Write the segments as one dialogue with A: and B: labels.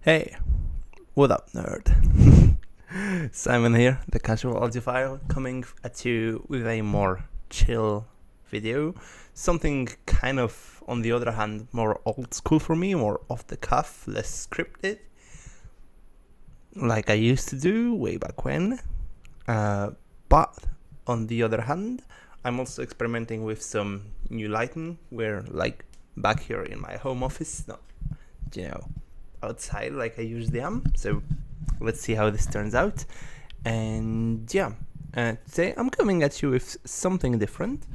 A: Hey, what up, nerd? Simon here, the casual audiophile, coming at you with a more chill video. Something kind of, on the other hand, more old school for me, more off the cuff, less scripted, like I used to do way back when. But on the other hand, I'm also experimenting with some new lighting. We're like back here in my home office, not, outside like I usually am. So let's see how this turns out. And yeah, today I'm coming at you with something different.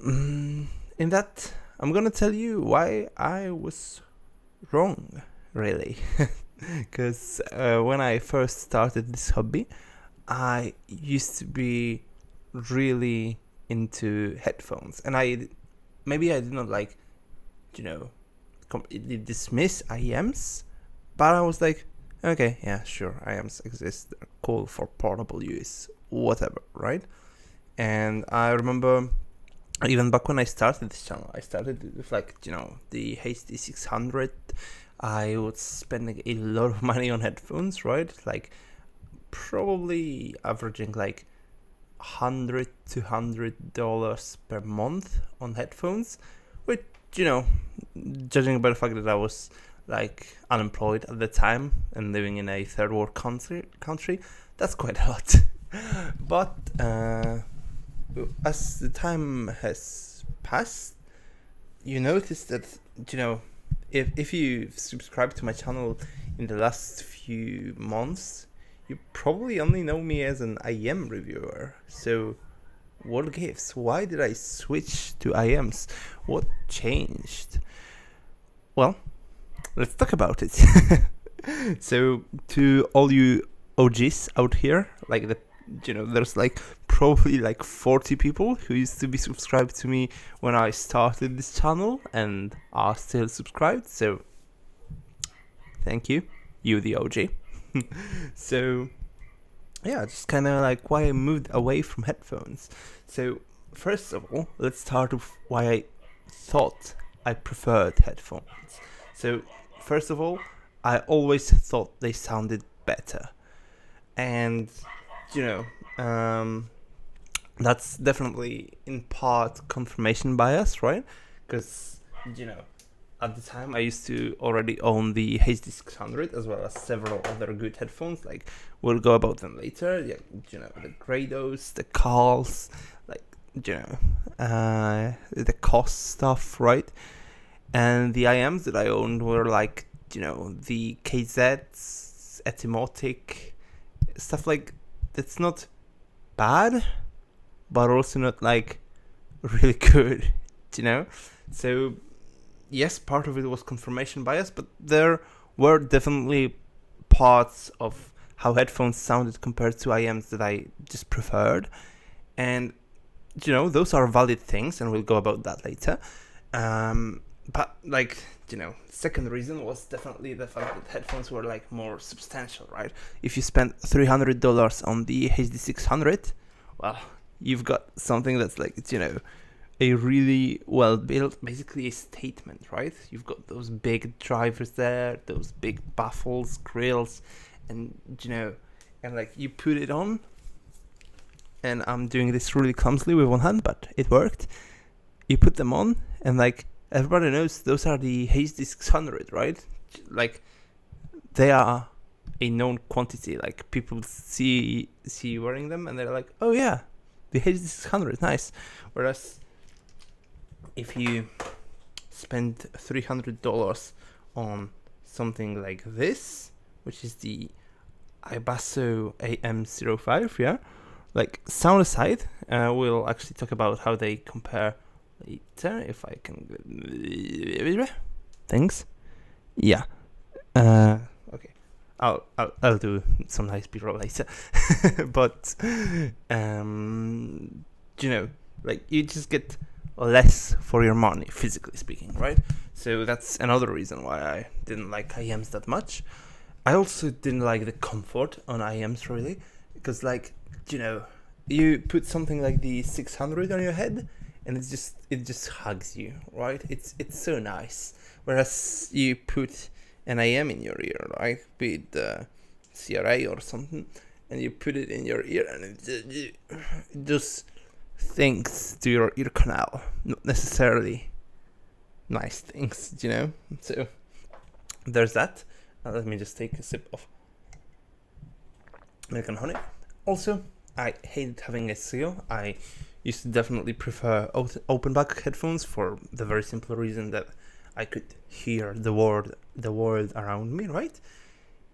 A: In that, I'm gonna tell you why I was wrong, really. Because when I first started this hobby, I used to be really into headphones, and maybe I did not completely dismiss IEMs, but I was like, okay, yeah, sure, IEMs exist, they're cool for portable use, whatever, right? And I remember even back when I started this channel, I started with the HD600. I was spending a lot of money on headphones, right? Like probably averaging like $100 to $200 per month on headphones, which, judging by the fact that I was like unemployed at the time and living in a third world country, that's quite a lot. But as the time has passed, you notice that, if you've subscribed to my channel in the last few months, you probably only know me as an IEM reviewer. So what gives? Why did I switch to IEMs? What changed? Well, let's talk about it. So to all you OGs out here, there's probably 40 people who used to be subscribed to me when I started this channel and are still subscribed. So thank you, the OG. So yeah, just kind of why I moved away from headphones. So first of all, let's start with why I thought I preferred headphones. So first of all, I always thought they sounded better, and that's definitely in part confirmation bias, right? Because at the time I used to already own the HD600 as well as several other good headphones. Like, we'll go about them later. Yeah, the Grados, the Carls, the cost stuff, right? And the IEMs that I owned were the KZs, Etymotic, stuff that's not bad, but also not really good, So yes, part of it was confirmation bias, but there were definitely parts of how headphones sounded compared to IEMs that I just preferred. And, those are valid things, and we'll go about that later. But second reason was definitely the fact that headphones were more substantial, right? If you spend $300 on the HD600, well, you've got something that's a really well built, basically a statement, right? You've got those big drivers there, those big baffles, grills, and you put it on, and I'm doing this really clumsily with one hand, but it worked. You put them on, and everybody knows those are the HD600, right? They are a known quantity. People see you wearing them, and they're like, oh yeah, the HD600, nice. Whereas if you spend $300 on something like this, which is the Ibasso AM05, yeah, sound aside, we'll actually talk about how they compare later, if I can. Thanks. Yeah. Okay. I'll do some nice B-roll later. But you just get less for your money, physically speaking, right? So that's another reason why I didn't like IEMs that much. I also didn't like the comfort on IEMs, really, because you put something like the 600 on your head, and it just hugs you, right? It's so nice. Whereas you put an IEM in your ear, right? Be it the CRA or something, and you put it in your ear, and it does things to your ear canal, not necessarily nice things, you know. So there's that. Let me just take a sip of milk and honey. Also, I hate having a seal. I used to definitely prefer open back headphones for the very simple reason that I could hear the world around me, right?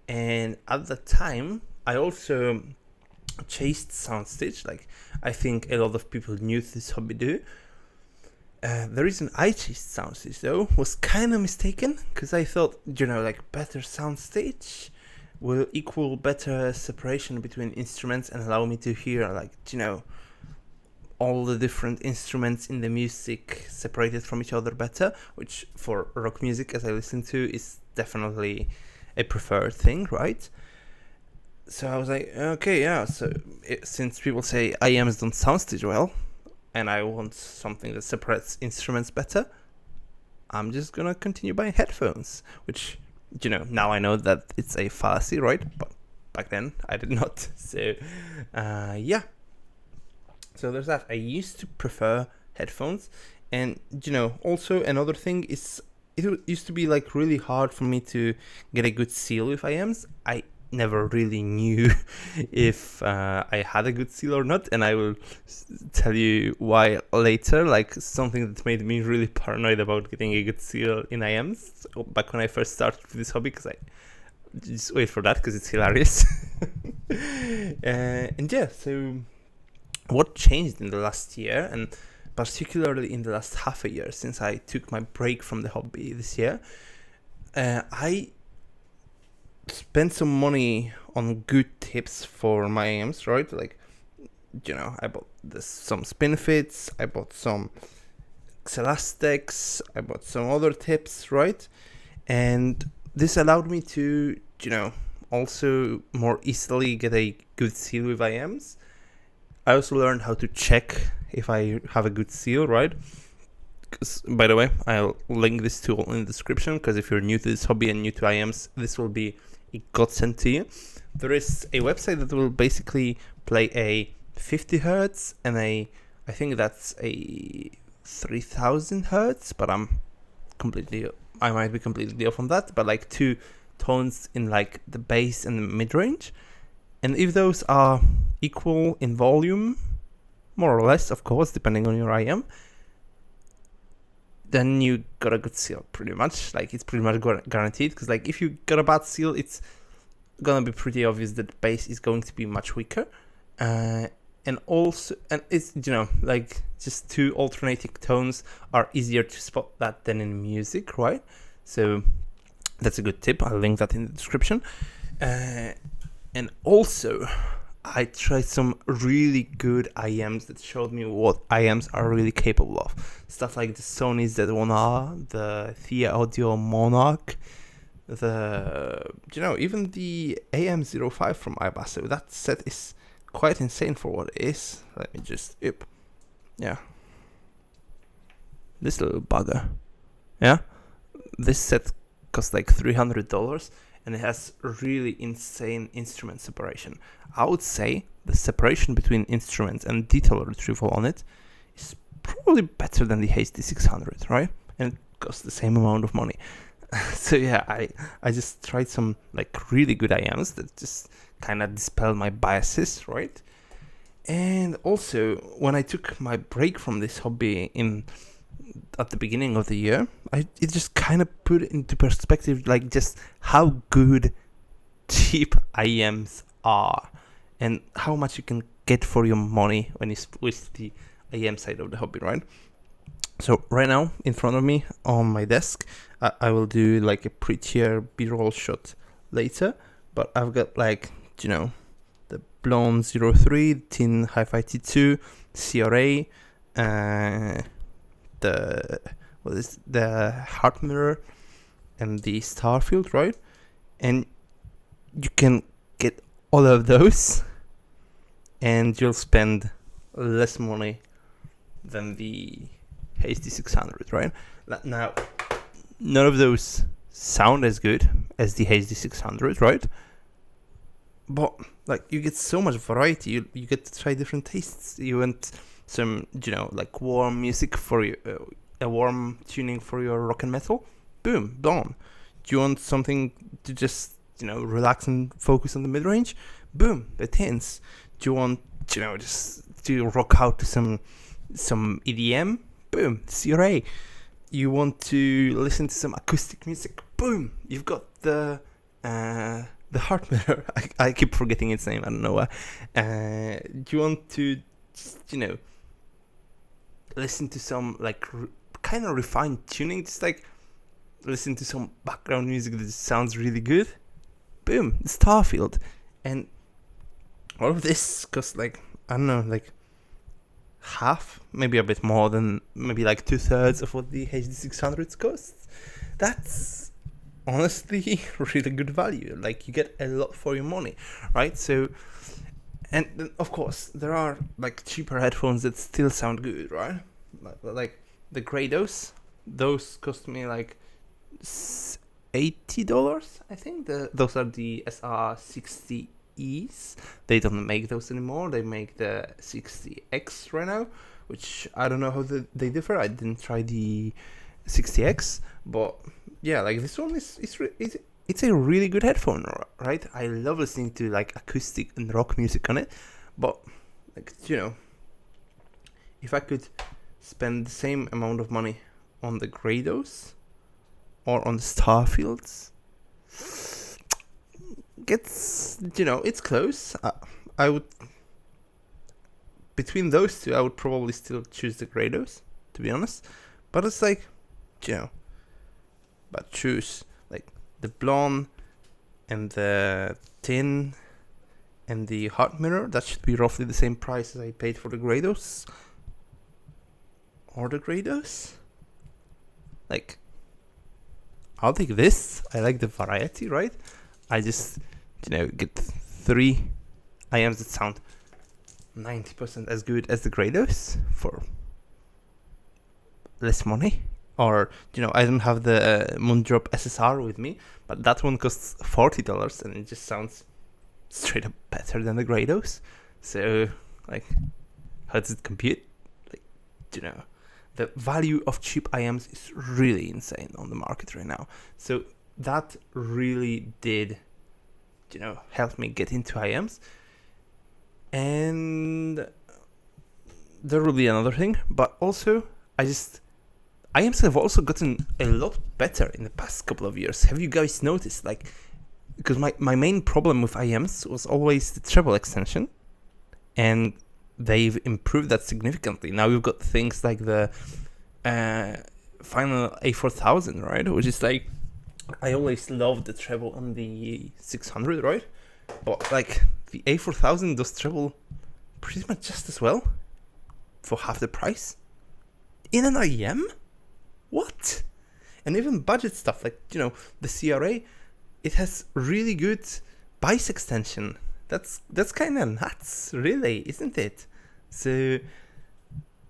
A: And at the time, I also chased soundstage, like I think a lot of people new to this hobby do. The reason I chased soundstage though was kind of mistaken, because I thought, you know, like better soundstage will equal better separation between instruments and allow me to hear, like, you know, all the different instruments in the music separated from each other better, which for rock music, as I listen to, is definitely a preferred thing, right? So I was like, okay, yeah, so since people say IEMs don't soundstage well, and I want something that separates instruments better, I'm just gonna continue buying headphones, which, you know, now I know that it's a fallacy, right? But back then I did not. So, yeah. So there's that. I used to prefer headphones, and, you know, also another thing is it used to be like really hard for me to get a good seal with IEMs. I never really knew if I had a good seal or not, and I will tell you why later. Like, something that made me really paranoid about getting a good seal in IEMs back when I first started with this hobby, because I just wait for that because it's hilarious. And yeah, so what changed in the last year, and particularly in the last half a year since I took my break from the hobby this year, I spent some money on good tips for my IEMs, right? Like, you know, I bought some spin fits, I bought some Elastics, I bought some other tips, right? And this allowed me to, you know, also more easily get a good seal with IEMs. I also learned how to check if I have a good seal, right? By the way, I'll link this tool in the description, because if you're new to this hobby and new to IEMs, this will be a godsend to you. There is a website that will basically play a 50 hertz and I think that's a 3000 hertz, but I might be completely off on that, but like two tones in like the bass and the mid-range. And if those are equal in volume, more or less, of course, depending on your IEM, then you got a good seal, pretty much. Like, it's pretty much guaranteed, because like if you got a bad seal, it's gonna be pretty obvious that the bass is going to be much weaker, and it's, you know, like, just two alternating tones are easier to spot that than in music, right? So that's a good tip. I'll link that in the description. And also, I tried some really good IEMs that showed me what IEMs are really capable of. Stuff like the Sony's Z1R, the Thea Audio Monarch, even the AM05 from iBasso. That set is quite insane for what it is. Let me just, yeah. This little bugger. Yeah. This set costs like $300. And it has really insane instrument separation. I would say the separation between instruments and detail retrieval on it is probably better than the HD600, right? And it costs the same amount of money. So yeah, I just tried some like really good IEMs that just kind of dispel my biases, right? And also, when I took my break from this hobby at the beginning of the year, it just kind of put it into perspective, like, just how good cheap IEMs are and how much you can get for your money when you switch the IEM side of the hobby, right? So right now, in front of me on my desk, I will do like a prettier B-roll shot later, but I've got, like, you know, the Blonde 03, Tin Hi-Fi T2, CRA, the Heart Mirror, and the Starfield, right? And you can get all of those, and you'll spend less money than the HD600, right? Now, none of those sound as good as the HD600, right? But like you get so much variety. You get to try different tastes. You want some, like warm music for you, a warm tuning for your rock and metal. Boom, Blonde. Do you want something to just relax and focus on the mid range? Boom, the Tins. Do you want just to rock out to some EDM? Boom, CRA. You want to listen to some acoustic music? Boom, you've got the Heart Mirror. I keep forgetting its name. I don't know why. Do you want to just, listen to some like kind of refined tuning? Just like listen to some background music that sounds really good? Boom, Starfield. And all of this costs like, I don't know, like half, maybe a bit more than, maybe like 2/3 of what the HD600 costs. That's honestly really good value. Like you get a lot for your money, right? So, and then of course there are like cheaper headphones that still sound good, right? Like the Grados, those cost me like $80, I think. Those are the SR60Es. They don't make those anymore. They make the 60X right now, which I don't know how they differ. I didn't try the 60X, but yeah, like this one it's a really good headphone, right? I love listening to like acoustic and rock music on it, but like if I could spend the same amount of money on the Grados or on the Starfields, it's close. I would, between those two, I would probably still choose the Grados, to be honest. But it's like, but choose like the Blonde and the Tin and the Heart Mirror. That should be roughly the same price as I paid for the Grados. Or the Grados. Like, I'll take this. I like the variety, right? I just, get 3 IEMs that sound 90% as good as the Grados for less money. Or, I don't have the Moondrop SSR with me, but that one costs $40 and it just sounds straight up better than the Grados. So, like, how does it compute? Like, the value of cheap IEMs is really insane on the market right now. So that really did, help me get into IEMs. And there will be another thing, but also IEMs have also gotten a lot better in the past couple of years. Have you guys noticed? Like, because my main problem with IEMs was always the treble extension, and they've improved that significantly. Now we've got things like the final A4000, right? Which is like, I always loved the treble on the 600, right? But like the A4000 does treble pretty much just as well for half the price in an IEM. What? And even budget stuff like the CRA, it has really good bass extension. That's kind of nuts, really, isn't it? So,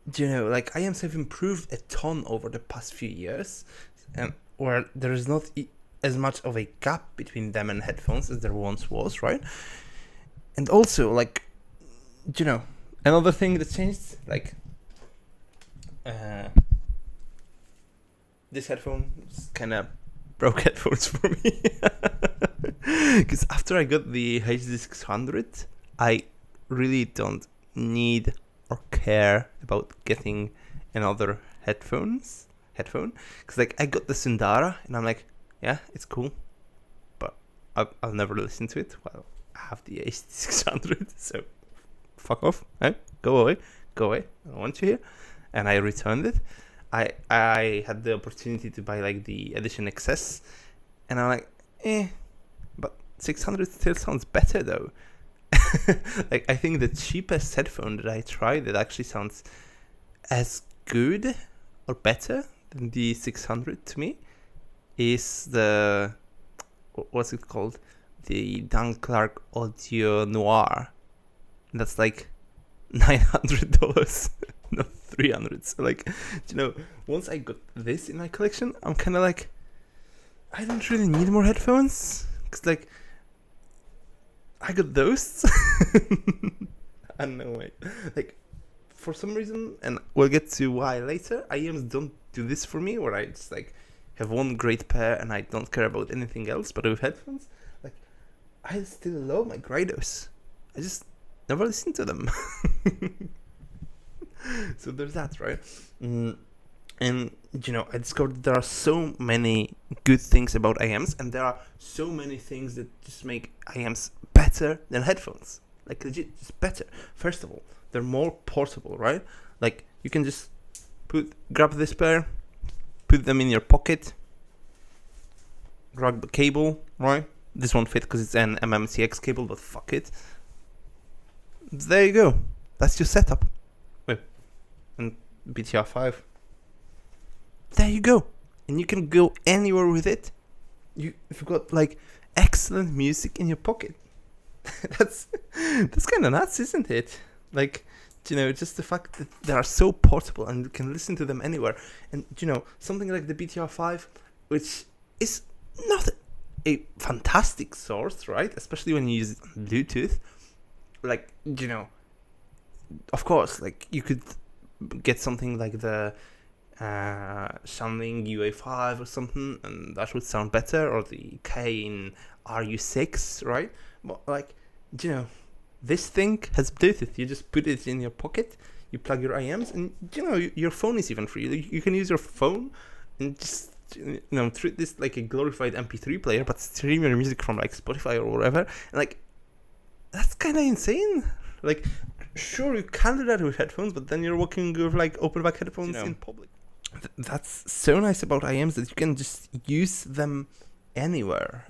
A: like IEMs have improved a ton over the past few years, where there is not as much of a gap between them and headphones as there once was, right? And also, like, another thing that changed, like, this headphone is kind of broke headphones for me. Because after I got the HD600, I really don't need or care about getting another headphone. Because like I got the Sundara and I'm like, yeah, it's cool, but I'll never listen to it while I have the HD600. So fuck off, go away, I don't want you here. And I returned it. I had the opportunity to buy like the Edition XS, and I'm like, but 600 still sounds better though. Like I think the cheapest headphone that I tried that actually sounds as good or better than the 600 to me is the, what's it called? The Dan Clark Audio Noir. That's like $900, not 300. So like, once I got this in my collection, I'm kind of like, I don't really need more headphones, cause like I got those. I don't know why. Like for some reason, and we'll get to why later, IEMs don't do this for me, where I just like have one great pair and I don't care about anything else. But with headphones, like I still love my Grados. I just never listen to them. So there's that, right? And you know, I discovered there are so many good things about IEMs, and there are so many things that just make IEMs better than headphones. Like legit, just better. First of all, they're more portable, right? Like you can just grab this pair, put them in your pocket, grab the cable, right? This won't fit because it's an MMCX cable, but fuck it. There you go. That's your setup. Wait, and BTR5. There you go, and you can go anywhere with it. You've got like excellent music in your pocket. that's kind of nuts, isn't it? Like, you know, just the fact that they are so portable and you can listen to them anywhere. And you know, something like the BTR5, which is not a fantastic source, right? Especially when you use it on Bluetooth. Like, you know, of course, like you could get something like the Shanling UA5 or something, and that would sound better, or the Kane RU6, right? But like, you know, this thing has Bluetooth. You just put it in your pocket, you plug your IEMs, and you know, your phone is even free. You can use your phone and just, you know, treat this like a glorified MP3 player, but stream your music from like Spotify or whatever. And like, that's kind of insane. Like, sure, you can do that with headphones, but then you're walking with like open back headphones, you know, in public. That's so nice about IEMs, that you can just use them anywhere,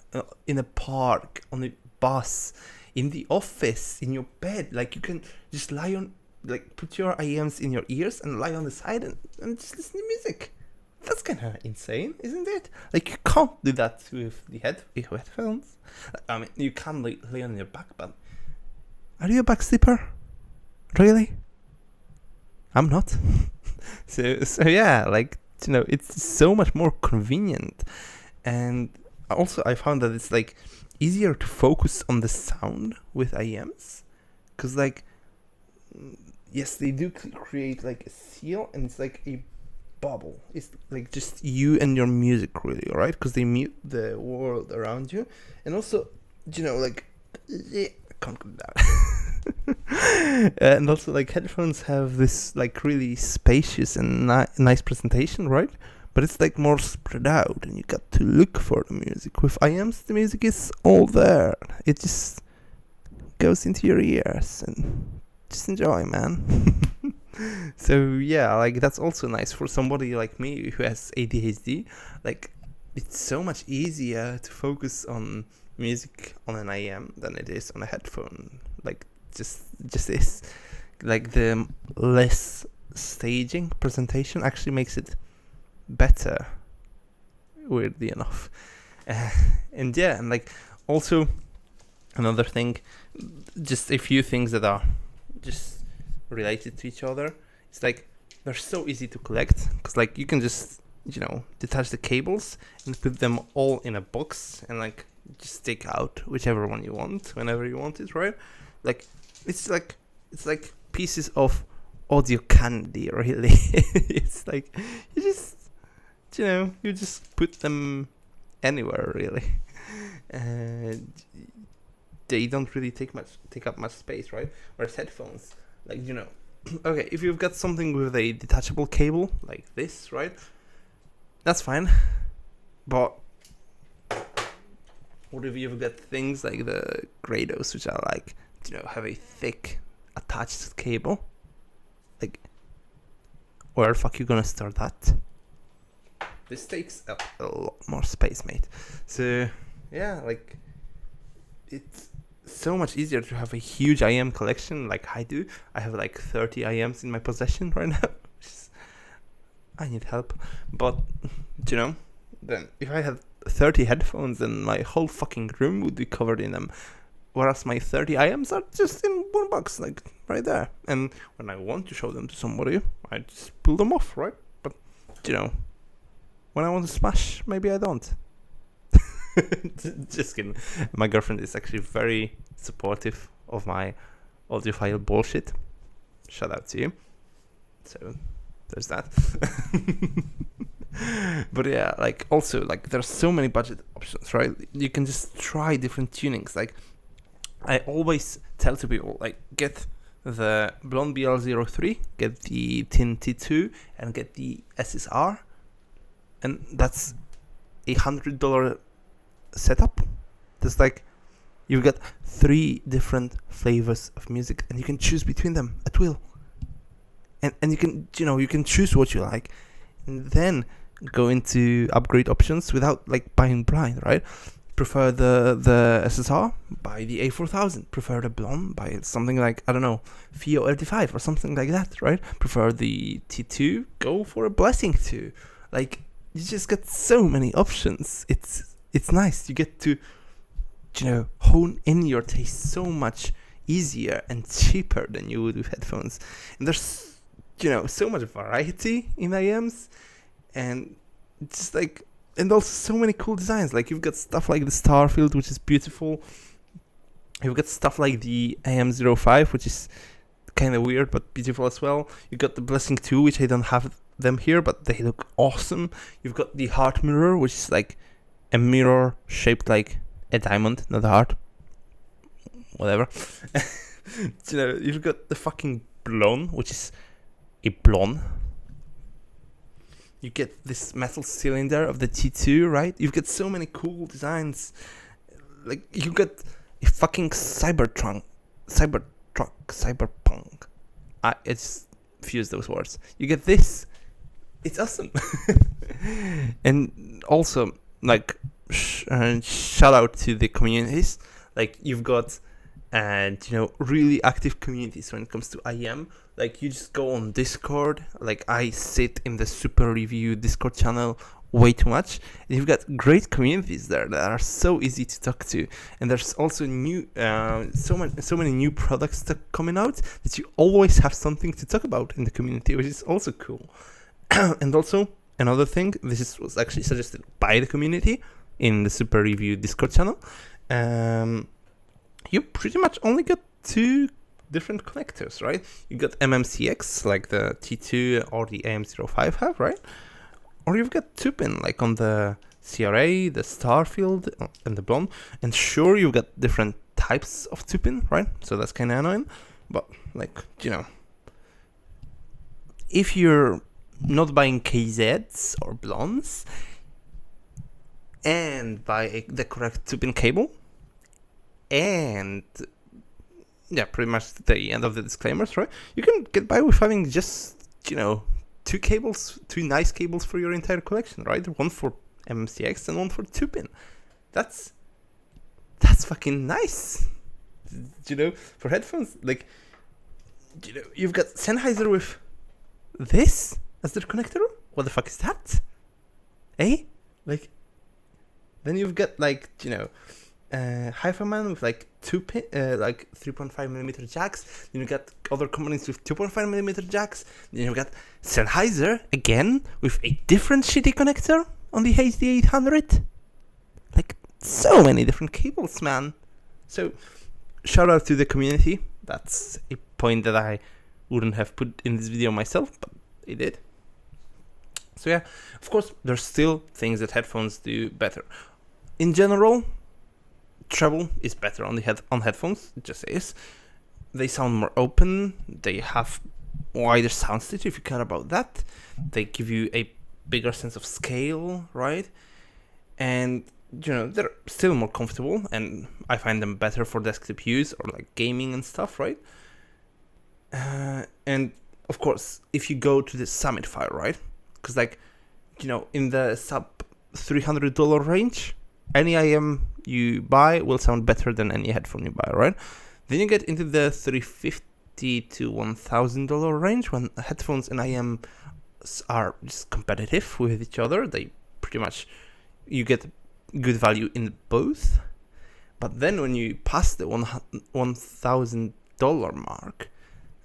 A: in a park, on a bus, in the office, in your bed. Like you can just lie on, like put your IEMs in your ears and lie on the side and just listen to music. That's kind of insane, isn't it? Like you can't do that with the headphones. I mean, you can lay on your back, but are you a back sleeper? Really? I'm not. So yeah, like, you know, it's so much more convenient. And also I found that it's like easier to focus on the sound with IEMs, because like, yes, they do create like a seal, and it's like a bubble. It's like just you and your music, really, right? Because they mute the world around you. And also, you know, like, I can't do that. And also, like, headphones have this like really spacious and nice presentation, right? But it's like more spread out, and you got to look for the music. With IEMs, the music is all there. It just goes into your ears, and just enjoy, man. So yeah, like that's also nice for somebody like me who has ADHD. Like, it's so much easier to focus on music on an IEM than it is on a headphone. Like, just this, like the less staging presentation actually makes it better, weirdly enough. And yeah, and like also another thing, just a few things that are just related to each other. It's like they're so easy to collect, because like you can just, you know, detach the cables and put them all in a box, and like just take out whichever one you want whenever you want it, right? Like it's like pieces of audio candy, really. It's like you just, you know, you just put them anywhere, really. And they don't really take up much space, right? Whereas headphones, like, you know, okay, if you've got something with a detachable cable like this, right, that's fine. But what if you've got things like the Grados, which are like, you know, have a thick attached cable? Like, where the fuck you gonna store that? This takes up a lot more space, mate. So yeah, like, it's so much easier to have a huge IEM collection like I do. I have like 30 IEMs in my possession right now. I need help. But, you know, then if I had 30 headphones, then my whole fucking room would be covered in them. Whereas my 30 IEMs are just in one box, like right there. And when I want to show them to somebody, I just pull them off, right? But, you know, when I want to smash, maybe I don't. Just kidding. My girlfriend is actually very supportive of my audiophile bullshit. Shout out to you. So there's that. But yeah, like also like there's so many budget options, right? You can just try different tunings. Like I always tell to people, like get the Blonde BL03, get the Tin T2, and get the SSR, and that's $100 setup. There's like you've got 3 different flavors of music, and you can choose between them at will. And you can you can choose what you like, and then go into upgrade options without like buying blind, right? Prefer the SSR, buy the A4000. Prefer the Blonde, buy something like, I don't know, FIO LT5 or something like that, right? Prefer the T2, go for a Blessing 2. Like, you just get so many options. It's nice. You get to, hone in your taste so much easier and cheaper than you would with headphones. And there's, so much variety in IEMs, and just like, and also so many cool designs. Like you've got stuff like the Starfield, which is beautiful. You've got stuff like the IEM05, which is kind of weird but beautiful as well. You've got the Blessing 2, which I don't have them here, but they look awesome. You've got the Heart Mirror, which is like a mirror shaped like a diamond, not a heart. Whatever. You've got the fucking Blonde, which is a blonde. You get this metal cylinder of the T2, right? You've got so many cool designs. Like, you got a fucking cyberpunk. I just fuse those words. You get this. It's awesome. And also, like, shout out to the communities. Like, you've got, really active communities when it comes to IEM. Like, you just go on Discord. Like, I sit in the Super Review Discord channel way too much. And you've got great communities there that are so easy to talk to. And there's also new, so many new products that coming out that you always have something to talk about in the community, which is also cool. And also, another thing, was actually suggested by the community in the Super Review Discord channel. You pretty much only got 2 different connectors, right? You got MMCX, like the T2 or the AM05 have, right? Or you've got 2-pin, like on the CRA, the Starfield, and the Blonde. And sure, you've got different types of 2-pin, right? So that's kind of annoying. But, like, if you're not buying KZs or Blondes and buy the correct 2-pin cable, and pretty much the end of the disclaimers, right? You can get by with having just, 2 cables, 2 nice cables for your entire collection, right? One for MMCX and one for 2-pin. That's fucking nice. For headphones, like, you've got Sennheiser with this as their connector? What the fuck is that? Eh? Like, then you've got, like, HiFiMan with like 2-pin, like 3.5mm jacks. Then you got other companies with 2.5mm jacks. Then you've got Sennheiser again with a different shitty connector on the HD800. Like, so many different cables, man. So, shout out to the community. That's a point that I wouldn't have put in this video myself, but it did. So yeah, of course, there's still things that headphones do better. In general, treble is better on headphones. It just is. They sound more open. They have wider sound stage if you care about that. They give you a bigger sense of scale, right? And they're still more comfortable, and I find them better for desktop use or like gaming and stuff, right? And of course, if you go to the Summit file, right? Because like, in the sub $300 range, any IEM you buy will sound better than any headphone you buy, right? Then you get into the $350 to $1,000 range when headphones and IEM are just competitive with each other. They pretty much, you get good value in both. But then when you pass the $1,000 mark,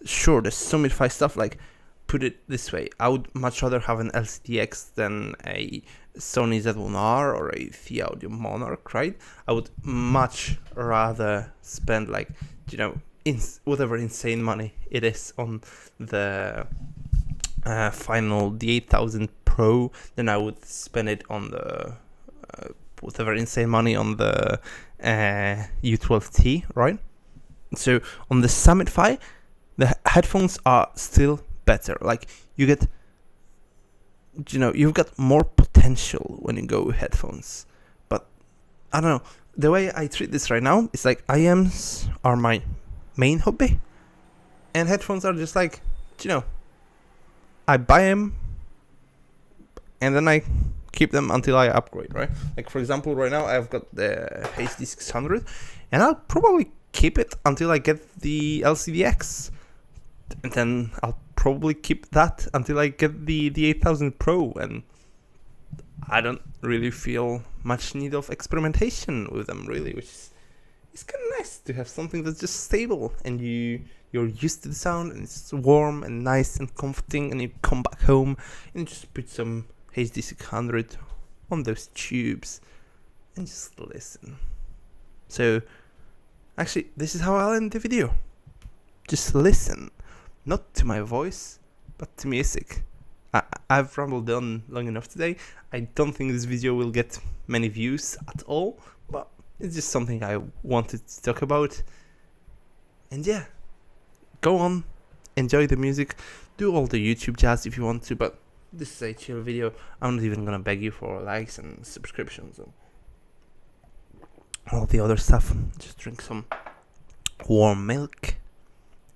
A: sure, there's so many stuff. Like, put it this way, I would much rather have an LCDX than a Sony Z1R or a The Audio Monarch, right? I would much rather spend like, you know, whatever insane money it is on the the 8000 Pro than I would spend it on the whatever insane money on the U12T, right? So on the Summit Fi, the headphones are still better. Like you've got more potential when you go with headphones. But I don't know, the way I treat this right now is like IEMs are my main hobby, and headphones are just like, I buy them and then I keep them until I upgrade, right? Like for example, right now I've got the HD 600 and I'll probably keep it until I get the LCDX, and then I'll probably keep that until I get the 8000 Pro, and I don't really feel much need of experimentation with them really, which is kind of nice to have something that's just stable and you're used to the sound and it's warm and nice and comforting, and you come back home and just put some HD 600 on those tubes and just listen. So actually, this is how I'll end the video. Just listen, not to my voice, but to music. I've rambled on long enough today. I don't think this video will get many views at all, but it's just something I wanted to talk about. And yeah, go on, enjoy the music, do all the YouTube jazz if you want to, but this is a chill video. I'm not even gonna beg you for likes and subscriptions and all the other stuff. Just drink some warm milk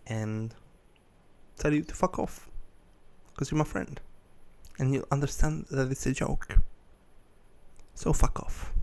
A: and tell you to fuck off, because you're my friend and you'll understand that it's a joke. So fuck off.